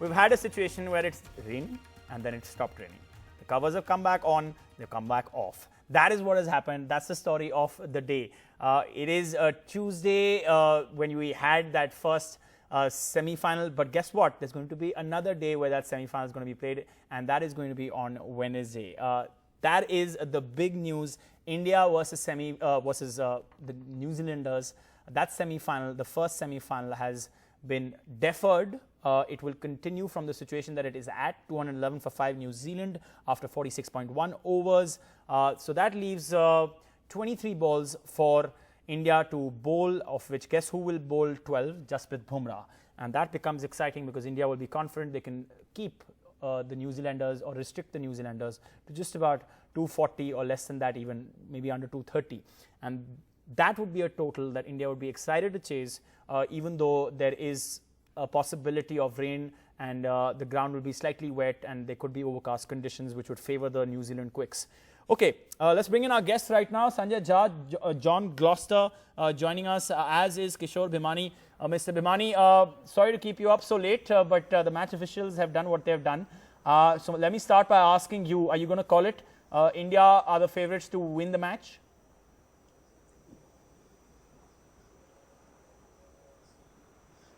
we've had a situation where it's raining and then it stopped raining. The covers have come back on, they've come back off. That is what has happened. That's the story of the day. It is a Tuesday when we had that first semi-final, but guess what? There's going to be another day where that semi-final is going to be played, and that is going to be on Wednesday. That is the big news. India versus the New Zealanders. That semi-final, the first semi-final, has been deferred. It will continue from the situation that it is at, 211 for 5 New Zealand after 46.1 overs. So that leaves 23 balls for India to bowl, of which guess who will bowl 12? Jasprit Bumrah. And that becomes exciting because India will be confident they can keep the New Zealanders or restrict the New Zealanders to just about 240 or less than that, even maybe under 230. And that would be a total that India would be excited to chase, even though there is a possibility of rain and the ground will be slightly wet and there could be overcast conditions which would favor the New Zealand quicks. Okay, let's bring in our guests right now. Sanjay Jha, John Gloucester joining us, as is Kishore Bhimani. Mr. Bhimani, sorry to keep you up so late, but the match officials have done what they have done. So let me start by asking you, are you going to call it India are the favourites to win the match?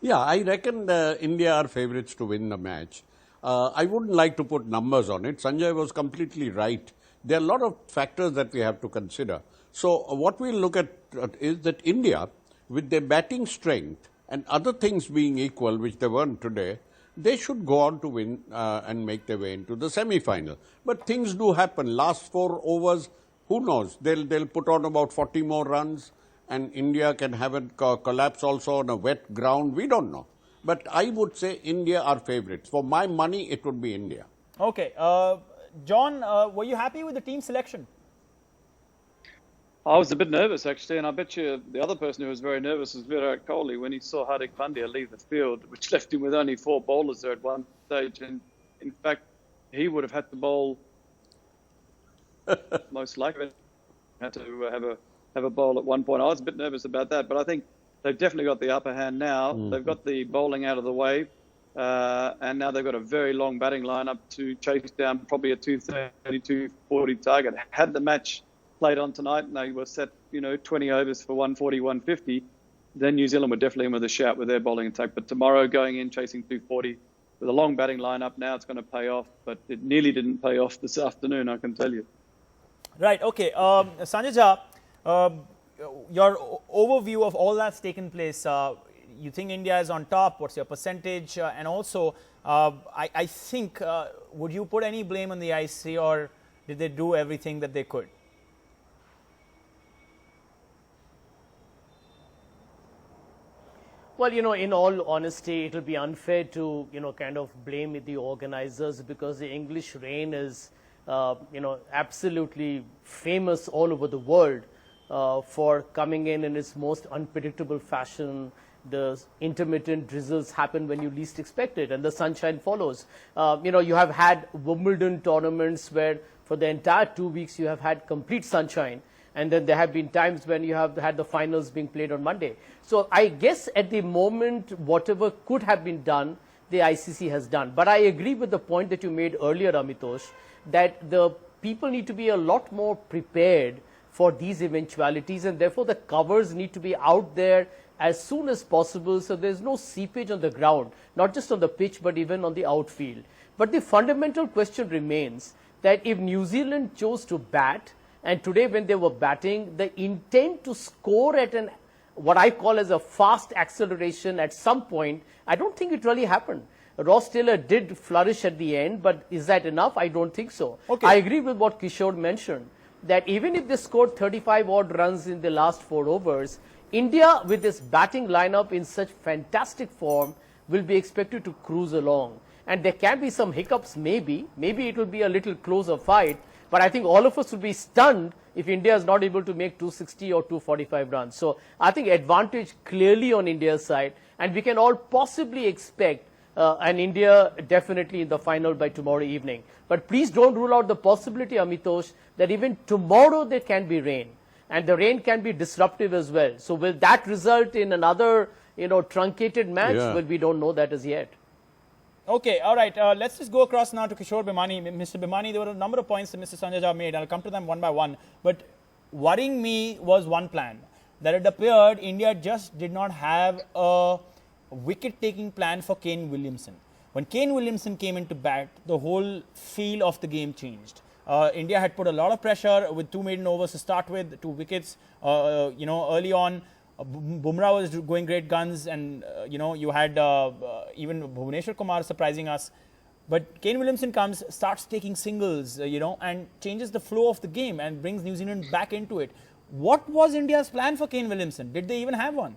Yeah, I reckon India are favourites to win the match. I wouldn't like to put numbers on it. Sanjay was completely right. There are a lot of factors that we have to consider. So what we'll look at is that India, with their batting strength and other things being equal, which they weren't today, they should go on to win and make their way into the semi-final. But things do happen. Last 4 overs, who knows? They'll put on about 40 more runs and India can have a collapse also on a wet ground. We don't know. But I would say India are favourites. For my money, it would be India. Okay. John, were you happy with the team selection? I was a bit nervous, actually, and I bet you the other person who was very nervous was Virat Kohli when he saw Hardik Pandya leave the field, which left him with only 4 bowlers there at one stage. And in fact, he would have had to bowl most likely. Had to have a bowl at one point. I was a bit nervous about that, but I think they've definitely got the upper hand now. They've got the bowling out of the way. And now they've got a very long batting lineup to chase down probably a 230, 240 target. Had the match played on tonight and they were set, 20 overs for 140, 150, then New Zealand were definitely in with a shout with their bowling attack. But tomorrow going in chasing 240 with a long batting lineup, now it's going to pay off. But it nearly didn't pay off this afternoon, I can tell you. Right, okay. Sanjay Jha, your overview of all that's taken place, you think India is on top? What's your percentage? And also, I think, would you put any blame on the IC or did they do everything that they could? Well, in all honesty, it will be unfair to, kind of blame the organizers because the English rain is, absolutely famous all over the world for coming in its most unpredictable fashion. The intermittent drizzles happen when you least expect it, and the sunshine follows. You have had Wimbledon tournaments where for the entire 2 weeks you have had complete sunshine, and then there have been times when you have had the finals being played on Monday. So I guess at the moment, whatever could have been done, the ICC has done. But I agree with the point that you made earlier, Amitosh, that the people need to be a lot more prepared for these eventualities, and therefore the covers need to be out there as soon as possible so there's no seepage on the ground, not just on the pitch but even on the outfield. But the fundamental question remains that if New Zealand chose to bat, and today when they were batting, the intent to score at what I call as a fast acceleration at some point, I don't think it really happened. Ross Taylor did flourish at the end, but is that enough? I don't think so. Okay. I agree with what Kishore mentioned, that even if they scored 35 odd runs in the last 4 overs, India with this batting lineup in such fantastic form will be expected to cruise along. And there can be some hiccups, maybe it will be a little closer fight, but I think all of us will be stunned if India is not able to make 260 or 245 runs. So I think advantage clearly on India's side, and we can all possibly expect and India definitely in the final by tomorrow evening. But please don't rule out the possibility, Amitosh, that even tomorrow there can be rain. And the rain can be disruptive as well. So will that result in another, truncated match? Yeah. Well, we don't know that as yet. Okay, all right. Let's just go across now to Kishore Bhimani. Mr. Bhimani, there were a number of points that Mr. Sanjay Jha made. I'll come to them one by one. But worrying me was one plan, that it appeared India just did not have a wicket-taking plan for Kane Williamson. When Kane Williamson came into bat, the whole feel of the game changed. India had put a lot of pressure with 2 maiden overs to start with, 2 wickets. Early on, Bumrah was going great guns, and you had even Bhuvneshwar Kumar surprising us. But Kane Williamson comes, starts taking singles, and changes the flow of the game and brings New Zealand back into it. What was India's plan for Kane Williamson? Did they even have one?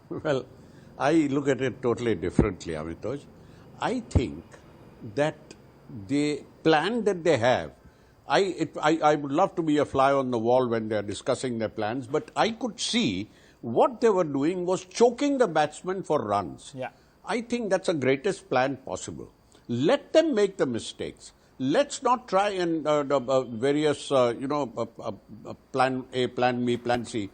Well, I look at it totally differently, Amitoj. I think that the plan that they have, I would love to be a fly on the wall when they are discussing their plans, but I could see what they were doing was choking the batsmen for runs. Yeah. I think that's the greatest plan possible. Let them make the mistakes. Let's not try and various, plan A, plan B, plan C.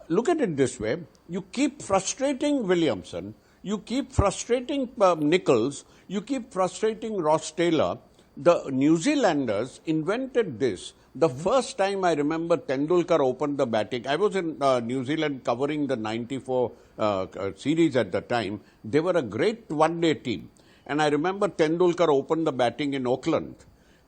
Look at it this way. You keep frustrating Williamson, you keep frustrating Nichols, you keep frustrating Ross Taylor. The New Zealanders invented this. The first time I remember Tendulkar opened the batting, I was in New Zealand covering the 94 series at the time. They were a great one-day team. And I remember Tendulkar opened the batting in Auckland.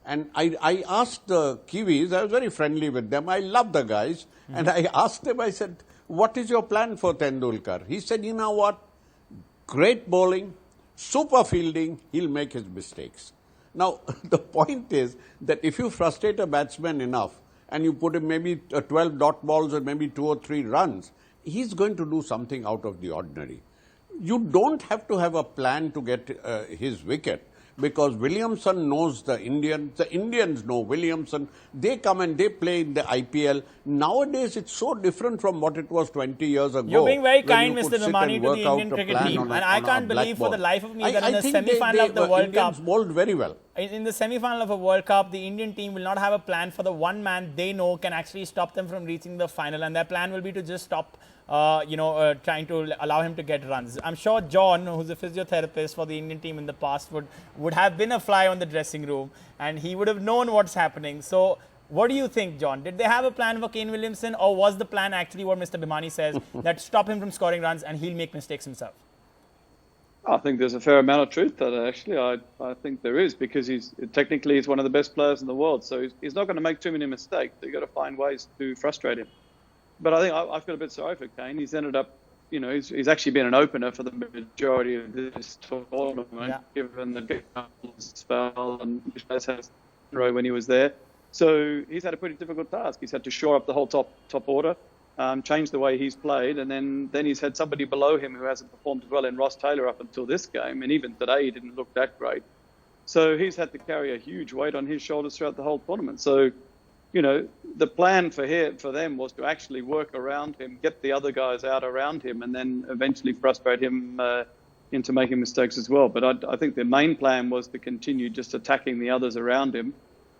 And I asked the Kiwis, I was very friendly with them, I love the guys. And I asked them, I said, what is your plan for Tendulkar? He said, you know what, great bowling, super fielding, he'll make his mistakes. Now, the point is that if you frustrate a batsman enough and you put him maybe 12 dot balls or maybe 2 or 3 runs, he's going to do something out of the ordinary. You don't have to have a plan to get his wicket, because Williamson knows the Indians know Williamson, they come and they play in the IPL. Nowadays, it's so different from what it was 20 years ago. You're being very kind, Mr. Bhimani, to the Indian cricket team. And I can't believe for the life of me that in the semi-final of the World Cup, Indians bowled very well. In the semi-final of a World Cup, the Indian team will not have a plan for the one man they know can actually stop them from reaching the final, and their plan will be to just stop trying to allow him to get runs. I'm sure John, who's a physiotherapist for the Indian team in the past, would have been a fly on the dressing room, and he would have known what's happening. So what do you think, John? Did they have a plan for Kane Williamson, or was the plan actually what Mr. Bhimani says, that stop him from scoring runs and he'll make mistakes himself? I think there's a fair amount of truth to that, actually. I think there is, because he's one of the best players in the world. So he's not going to make too many mistakes. You've got to find ways to frustrate him. But I think I feel a bit sorry for Kane. He's ended up, he's actually been an opener for the majority of this tournament, given the spell and when he was there. So he's had a pretty difficult task. He's had to shore up the whole top order, change the way he's played, and then he's had somebody below him who hasn't performed as well in Ross Taylor up until this game, and even today he didn't look that great. So he's had to carry a huge weight on his shoulders throughout the whole tournament. So, the plan for them was to actually work around him, get the other guys out around him, and then eventually frustrate him into making mistakes as well. But I think their main plan was to continue just attacking the others around him,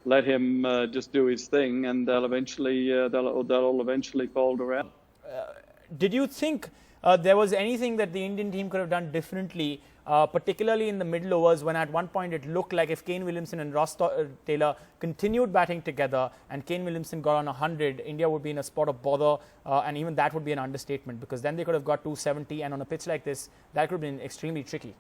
let him just do his thing, and they'll all eventually fold around. Did you think there was anything that the Indian team could have done differently, particularly in the middle overs, when at one point it looked like if Kane Williamson and Ross Taylor continued batting together and Kane Williamson got on 100, India would be in a spot of bother, and even that would be an understatement, because then they could have got 270, and on a pitch like this, that could have been extremely tricky.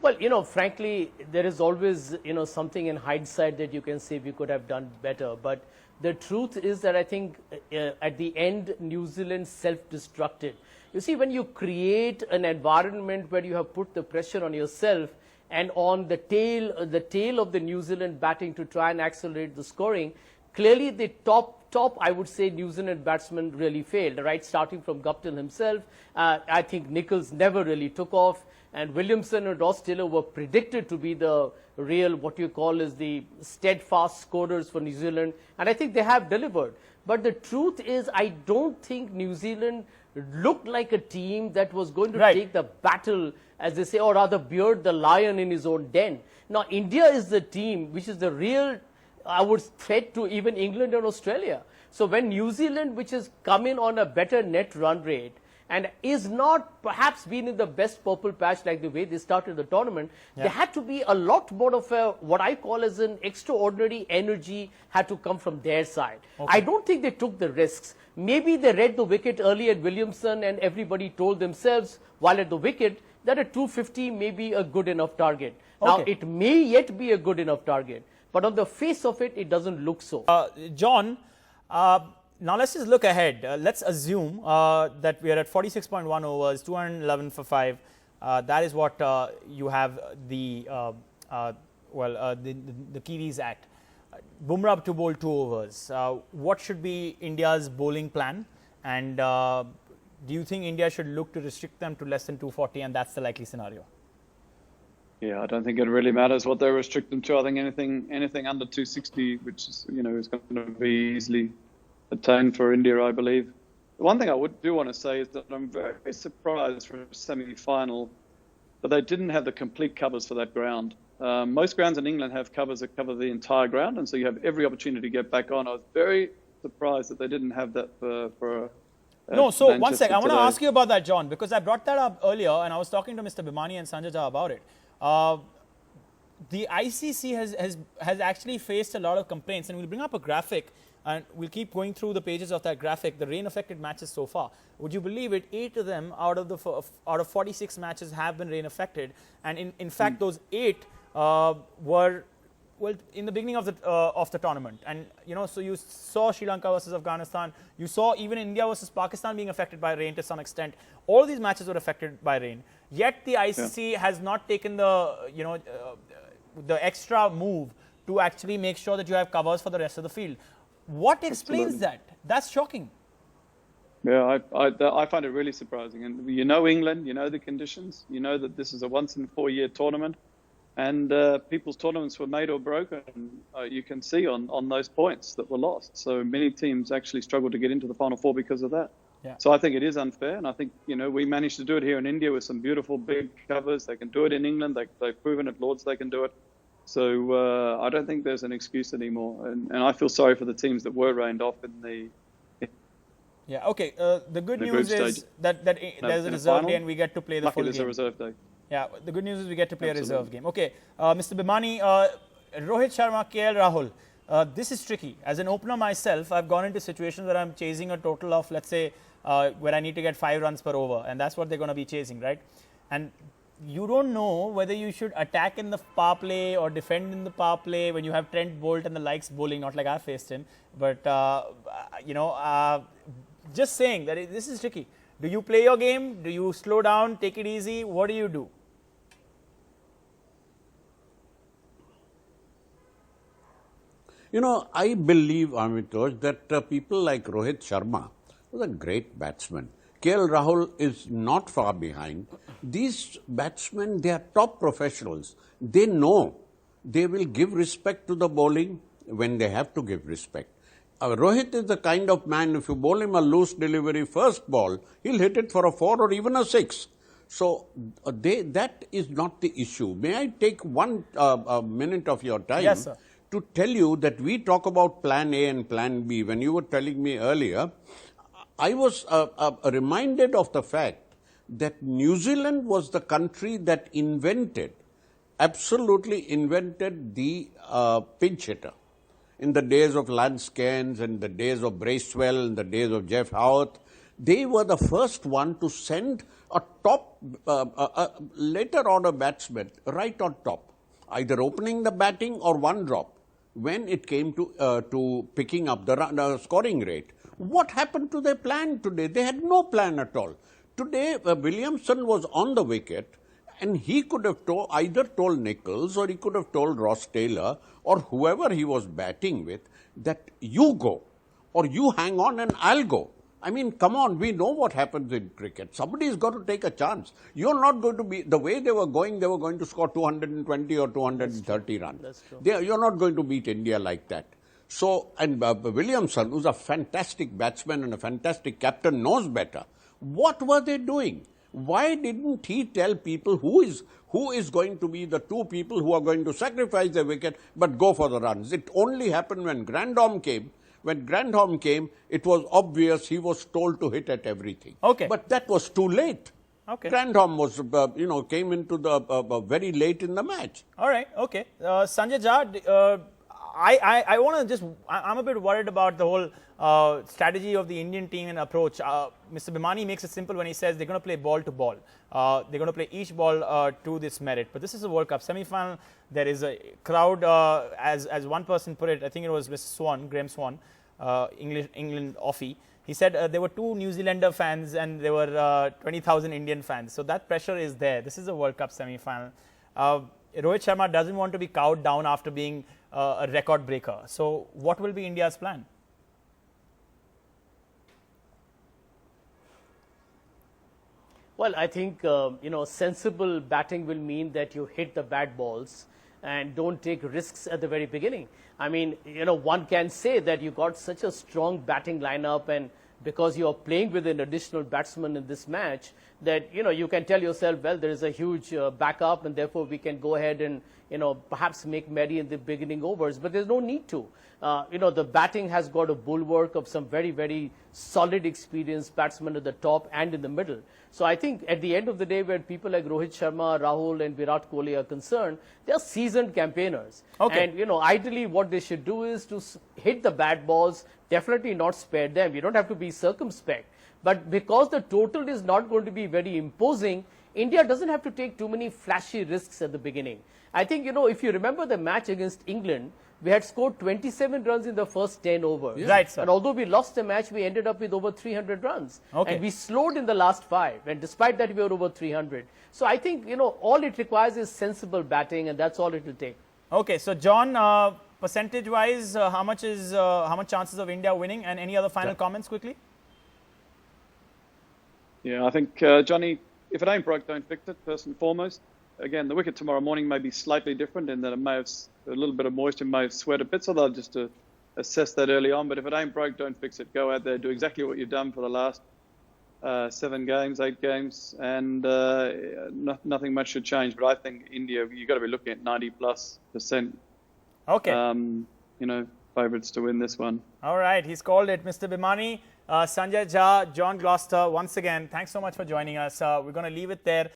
Well, frankly, there is always, something in hindsight that you can say we could have done better. But the truth is that I think at the end, New Zealand self-destructed. You see, when you create an environment where you have put the pressure on yourself and on the tail of the New Zealand batting to try and accelerate the scoring, clearly the top, I would say, New Zealand batsmen really failed, right? Starting from Guptill himself. I think Nichols never really took off. And Williamson and Ross Taylor were predicted to be the real, what you call is the steadfast scorers for New Zealand. And I think they have delivered. But the truth is, I don't think New Zealand looked like a team that was going to take the battle, as they say, or rather beard the lion in his own den. Now, India is the team which is the real I would threat to even England and Australia. So when New Zealand, which has come in on a better net run rate and is not perhaps been in the best purple patch like the way they started the tournament, there had to be a lot more of a, what I call as an extraordinary energy had to come from their side. I don't think they took the risks. Maybe they read the wicket early at Williamson and everybody told themselves while at the wicket that a 250 may be a good enough target. Now, it may yet be a good enough target, but on the face of it, it doesn't look so. John, now let's just look ahead. Let's assume that we are at 46.1 overs, 211 for 5. That is what you have the Kiwis at. Bumrah to bowl 2 overs. What should be India's bowling plan? And do you think India should look to restrict them to less than 240, and that's the likely scenario? Yeah, I don't think it really matters what they restrict them to. I think anything under 260, which is, is going to be easily attained for India, I believe. The one thing I do want to say is that I'm very surprised for a semi-final that they didn't have the complete covers for that ground. Most grounds in England have covers that cover the entire ground, and so you have every opportunity to get back on. I was very surprised that they didn't have that for no, so Manchester one second. I want to today. ask you about that, John, because I brought that up earlier and I was talking to Mr. Bhimani and Sanjay Jha about it. The ICC has actually faced a lot of complaints, and we'll bring up a graphic and we'll keep going through the pages of that graphic, the rain-affected matches so far. Would you believe it? 8 of them out of 46 matches have been rain-affected, and in fact those 8 were in the beginning of the tournament. And so you saw Sri Lanka versus Afghanistan, you saw even India versus Pakistan being affected by rain to some extent. All these matches were affected by rain. Yet the ICC has not taken the the extra move to actually make sure that you have covers for the rest of the field. What explains that? That's shocking. Yeah, I find it really surprising. And England, the conditions, that this is a once in 4 year tournament, and people's tournaments were made or broken. You can see on those points that were lost. So many teams actually struggled to get into the Final Four because of that. Yeah. So I think it is unfair, and I think we managed to do it here in India with some beautiful big covers. They can do it in England. They've proven at Lords they can do it. So I don't think there's an excuse anymore, and I feel sorry for the teams that were rained off in the. Yeah. Okay. The good news is that there's a reserve day and we get to play the full game. There's a reserve day. Yeah. The good news is we get to play a reserve game. Okay. Mr. Bhimani, Rohit Sharma, KL Rahul. This is tricky. As an opener myself, I've gone into situations where I'm chasing a total of, let's say, where I need to get 5 runs per over, and that's what they're going to be chasing, right? And you don't know whether you should attack in the power play or defend in the power play when you have Trent Bolt and the likes bowling, not like I faced him. But, just saying that this is tricky. Do you play your game? Do you slow down, take it easy? What do you do? I believe, Amitosh, that people like Rohit Sharma was a great batsman. KL Rahul is not far behind. These batsmen, they are top professionals. They know they will give respect to the bowling when they have to give respect. Rohit is the kind of man, if you bowl him a loose delivery first ball, he'll hit it for a 4 or even a 6. So that is not the issue. May I take one minute of your time? Yes, sir. To tell you that we talk about plan A and plan B. When you were telling me earlier, I was reminded of the fact that New Zealand was the country that absolutely invented the pinch hitter. In the days of Lance Cairns, in the days of Bracewell, in the days of Jeff Howarth, they were the first one to send a top, later order batsman right on top, either opening the batting or one drop when it came to picking up the scoring rate. What happened to their plan today? They had no plan at all. Today, Williamson was on the wicket, and he could have either told Nichols or he could have told Ross Taylor or whoever he was batting with that you go or you hang on and I'll go. I mean, come on, we know what happens in cricket. Somebody's got to take a chance. You're not going to be, the way they were going to score 220 or 230 runs. That's true. You're not going to beat India like that. So, and Williamson, who's a fantastic batsman and a fantastic captain, knows better. What were they doing? Why didn't he tell people who is going to be the two people who are going to sacrifice their wicket but go for the runs? It only happened when Grandhomme came. When Grandhomme came, it was obvious he was told to hit at everything. Okay. But that was too late. Okay. Grandhomme was, came into the very late in the match. All right. Okay. Sanjay Jha, I want to just, I'm a bit worried about the whole strategy of the Indian team and approach. Mr. Bhimani makes it simple when he says they're going to play ball to ball. They're going to play each ball to this merit. But this is a World Cup semi-final. There is a crowd, as one person put it, I think it was Mr. Swan, Graham Swan, England Offie. He said there were 2 New Zealander fans and there were 20,000 Indian fans. So that pressure is there. This is a World Cup semi-final. Rohit Sharma doesn't want to be cowed down after being a record breaker. So what will be India's plan? Well, I think, sensible batting will mean that you hit the bad balls and don't take risks at the very beginning. I mean, one can say that you got such a strong batting lineup, and because you are playing with an additional batsman in this match, that, you can tell yourself, well, there is a huge backup, and therefore we can go ahead and, perhaps make merry in the beginning overs. But there's no need to. The batting has got a bulwark of some very, very solid, experienced batsmen at the top and in the middle. So I think at the end of the day, when people like Rohit Sharma, Rahul and Virat Kohli are concerned, they are seasoned campaigners. Okay. And, ideally what they should do is to hit the bad balls, definitely not spare them. You don't have to be circumspect. But because the total is not going to be very imposing, India doesn't have to take too many flashy risks at the beginning. I think, if you remember the match against England, we had scored 27 runs in the first 10 overs. Yeah. Right, sir. And although we lost the match, we ended up with over 300 runs. Okay. And we slowed in the last 5. And despite that, we were over 300. So I think, all it requires is sensible batting, and that's all it will take. Okay. So, John, percentage-wise, how much chances of India winning? And any other final comments quickly? Yeah, I think, Johnny, if it ain't broke, don't fix it, first and foremost. Again, the wicket tomorrow morning may be slightly different in that it may have a little bit of moisture, may have sweat a bit, so they'll just assess that early on. But if it ain't broke, don't fix it. Go out there, do exactly what you've done for the last 7 games, 8 games, and nothing much should change. But I think India, you've got to be looking at 90+%. Okay. Favourites to win this one. All right. He's called it. Mr. Bhimani, Sanjay Jha, John Gloucester, once again, thanks so much for joining us. We're going to leave it there.